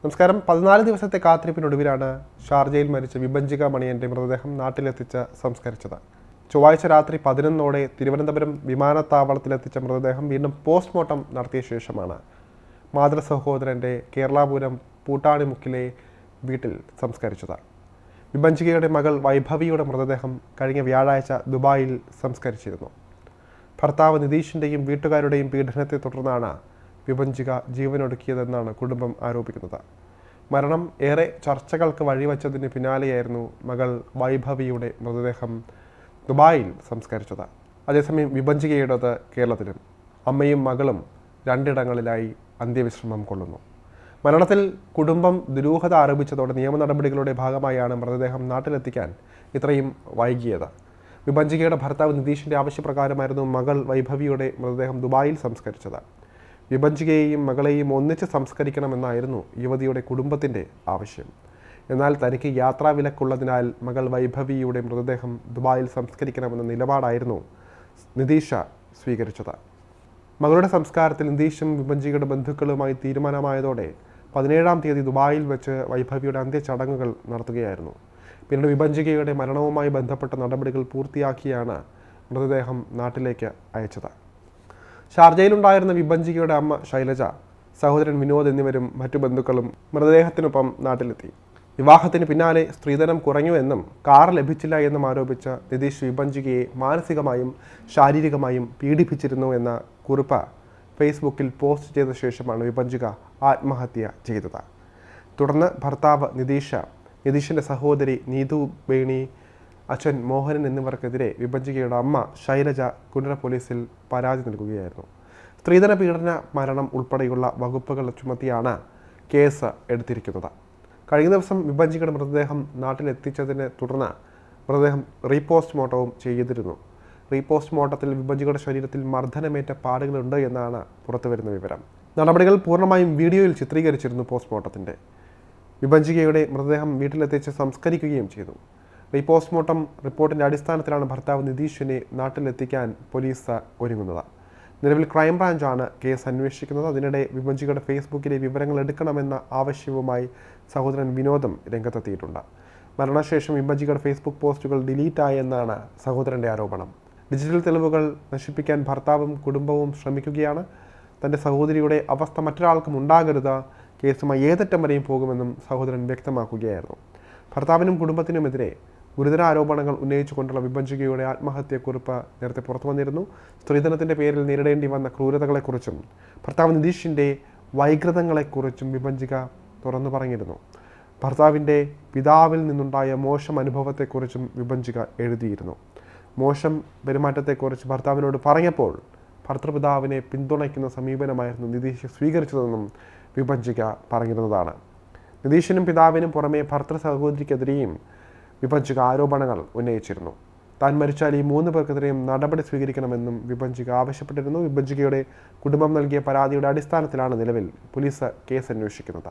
നമസ്കാരം. 14 ദിവസത്തെ കാത്തിരിപ്പിനൊടുവിലാണ് ഷാർജയിൽ മരിച്ച വിഭജിക മണിയൻ്റെ മൃതദേഹം നാട്ടിലെത്തിച്ച് സംസ്കരിച്ചത്. ചൊവ്വാഴ്ച രാത്രി 11ഓടെ തിരുവനന്തപുരം വിമാനത്താവളത്തിലെത്തിച്ച മൃതദേഹം വീണ്ടും പോസ്റ്റ്മോർട്ടം നടത്തിയ ശേഷമാണ് മാതൃസഹോദരൻ്റെ കേരളാപുരം പൂട്ടാണിമുക്കിലെ വീട്ടിൽ സംസ്കരിച്ചത്. വിഭജികയുടെ മകൾ വൈഭവിയുടെ മൃതദേഹം കഴിഞ്ഞ വ്യാഴാഴ്ച ദുബായിൽ സംസ്കരിച്ചിരുന്നു. ഭർത്താവ് നിതീഷിൻ്റെയും വീട്ടുകാരുടെയും പീഡനത്തെ തുടർന്നാണ് വിഭജിക ജീവനൊടുക്കിയതെന്നാണ് കുടുംബം ആരോപിക്കുന്നത്. മരണം ഏറെ ചർച്ചകൾക്ക് വഴിവെച്ചതിന് പിന്നാലെയായിരുന്നു മകൾ വൈഭവിയുടെ മൃതദേഹം ദുബായിൽ സംസ്കരിച്ചത്. അതേസമയം വിഭജികയുടേത് കേരളത്തിലും. അമ്മയും മകളും രണ്ടിടങ്ങളിലായി അന്ത്യവിശ്രമം കൊള്ളുന്നു. മരണത്തിൽ കുടുംബം ദുരൂഹത ആരോപിച്ചതോടെ നിയമ നടപടികളുടെ ഭാഗമായാണ് മൃതദേഹം നാട്ടിലെത്തിക്കാൻ ഇത്രയും വൈകിയത്. വിഭജികയുടെ ഭർത്താവ് നിതീഷിൻ്റെ ആവശ്യപ്രകാരമായിരുന്നു മകൾ വൈഭവിയുടെ മൃതദേഹം ദുബായിൽ സംസ്കരിച്ചത്. വിഭജികയെയും മകളെയും ഒന്നിച്ച് സംസ്കരിക്കണമെന്നായിരുന്നു യുവതിയുടെ കുടുംബത്തിൻ്റെ ആവശ്യം. എന്നാൽ തനിക്ക് യാത്രാവിലക്കുള്ളതിനാൽ മകൾ വൈഭവിയുടെ മൃതദേഹം ദുബായിൽ സംസ്കരിക്കണമെന്ന നിലപാടായിരുന്നു നിതീഷ സ്വീകരിച്ചത്. മകളുടെ സംസ്കാരത്തിൽ നിതീഷും വിഭജികയുടെ ബന്ധുക്കളുമായി തീരുമാനമായതോടെ 17-ാം തീയതി ദുബായിൽ വെച്ച് വൈഭവിയുടെ അന്ത്യചടങ്ങുകൾ നടത്തുകയായിരുന്നു. പിന്നീട് വിഭജികയുടെ മരണവുമായി ബന്ധപ്പെട്ട നടപടികൾ പൂർത്തിയാക്കിയാണ് മൃതദേഹം നാട്ടിലേക്ക് അയച്ചത്. ഷാർജയിലുണ്ടായിരുന്ന വിഭജികയുടെ അമ്മ ശൈലജ, സഹോദരൻ വിനോദ് എന്നിവരും മറ്റു ബന്ധുക്കളും മൃതദേഹത്തിനൊപ്പം നാട്ടിലെത്തി. വിവാഹത്തിന് പിന്നാലെ സ്ത്രീധനം കുറഞ്ഞുവെന്നും കാർ ലഭിച്ചില്ല എന്നും ആരോപിച്ച നിതീഷ് വിഭജികയെ മാനസികമായും ശാരീരികമായും പീഡിപ്പിച്ചിരുന്നു എന്ന കുറിപ്പ് ഫേസ്ബുക്കിൽ പോസ്റ്റ് ചെയ്ത ശേഷമാണ് വിഭജിക ആത്മഹത്യ ചെയ്തത്. തുടർന്ന് ഭർത്താവ് നിതീഷിൻ്റെ സഹോദരി നീതു ബേണി, അച്ഛൻ മോഹനൻ എന്നിവർക്കെതിരെ വിഭജികയുടെ അമ്മ ശൈലജ കുണ്ടറ പോലീസിൽ പരാതി നൽകുകയായിരുന്നു. സ്ത്രീധന പീഡന മരണം ഉൾപ്പെടെയുള്ള വകുപ്പുകൾ ചുമത്തിയാണ് കേസ് എടുത്തിരിക്കുന്നത്. കഴിഞ്ഞ ദിവസം വിഭജികയുടെ മൃതദേഹം നാട്ടിലെത്തിച്ചതിനെ തുടർന്ന് മൃതദേഹം റീപോസ്റ്റ്മോർട്ടവും ചെയ്തിരുന്നു. റീപോസ്റ്റ്മോർട്ടത്തിൽ വിഭജികയുടെ ശരീരത്തിൽ മർദ്ദനമേറ്റ പാടുകളുണ്ട് എന്നാണ് പുറത്തുവരുന്ന വിവരം. നടപടികൾ പൂർണ്ണമായും വീഡിയോയിൽ ചിത്രീകരിച്ചിരുന്നു. പോസ്റ്റ്മോർട്ടത്തിൻ്റെ വിഭജികയുടെ മൃതദേഹം വീട്ടിലെത്തിച്ച് സംസ്കരിക്കുകയും ചെയ്തു. റീപോസ്റ്റ്മോർട്ടം റിപ്പോർട്ടിൻ്റെ അടിസ്ഥാനത്തിലാണ് ഭർത്താവ് നിതീഷിനെ നാട്ടിലെത്തിക്കാൻ പോലീസ് ഒരുങ്ങുന്നത്. നിലവിൽ ക്രൈംബ്രാഞ്ചാണ് കേസ് അന്വേഷിക്കുന്നത്. അതിനിടെ വിഭജികയുടെ ഫേസ്ബുക്കിലെ വിവരങ്ങൾ എടുക്കണമെന്ന ആവശ്യവുമായി സഹോദരൻ വിനോദം രംഗത്തെത്തിയിട്ടുണ്ട്. മരണശേഷം വിഭജികയുടെ ഫേസ്ബുക്ക് പോസ്റ്റുകൾ ഡിലീറ്റായെന്നാണ് സഹോദരൻ്റെ ആരോപണം. ഡിജിറ്റൽ തെളിവുകൾ നശിപ്പിക്കാൻ ഭർത്താവും കുടുംബവും ശ്രമിക്കുകയാണ്. തൻ്റെ സഹോദരിയുടെ അവസ്ഥ മറ്റൊരാൾക്കും ഉണ്ടാകരുത്, കേസുമായി ഏതറ്റം വരെയും പോകുമെന്നും സഹോദരൻ വ്യക്തമാക്കുകയായിരുന്നു. ഭർത്താവിനും കുടുംബത്തിനുമെതിരെ ഗുരുതര ആരോപണങ്ങൾ ഉന്നയിച്ചുകൊണ്ടുള്ള വിഭജികയുടെ ആത്മഹത്യക്കുറിപ്പ് നേരത്തെ പുറത്തു വന്നിരുന്നു. സ്ത്രീധനത്തിൻ്റെ പേരിൽ നേരിടേണ്ടി വന്ന ക്രൂരതകളെക്കുറിച്ചും ഭർത്താവ് നിതീഷിൻ്റെ വൈകൃതങ്ങളെക്കുറിച്ചും വിഭജിക തുറന്നു പറഞ്ഞിരുന്നു. ഭർത്താവിൻ്റെ പിതാവിൽ നിന്നുണ്ടായ മോശം അനുഭവത്തെക്കുറിച്ചും വിഭജിക എഴുതിയിരുന്നു. മോശം പെരുമാറ്റത്തെക്കുറിച്ച് ഭർത്താവിനോട് പറഞ്ഞപ്പോൾ ഭർത്തൃപിതാവിനെ പിന്തുണയ്ക്കുന്ന സമീപനമായിരുന്നു നിതീഷ് സ്വീകരിച്ചതെന്നും വിഭജിക പറഞ്ഞിരുന്നതാണ്. നിതീഷിനും പിതാവിനും പുറമെ ഭർത്തൃ സഹോദരിക്കെതിരെയും വിഭജിക ആരോപണങ്ങൾ ഉന്നയിച്ചിരുന്നു. താൻ മരിച്ചാൽ ഈ 3 പേർക്കെതിരെയും നടപടി സ്വീകരിക്കണമെന്നും വിഭജിക ആവശ്യപ്പെട്ടിരുന്നു. വിഭജികയുടെ കുടുംബം നൽകിയ പരാതിയുടെ അടിസ്ഥാനത്തിലാണ് നിലവിൽ പോലീസ് കേസ് അന്വേഷിക്കുന്നത്.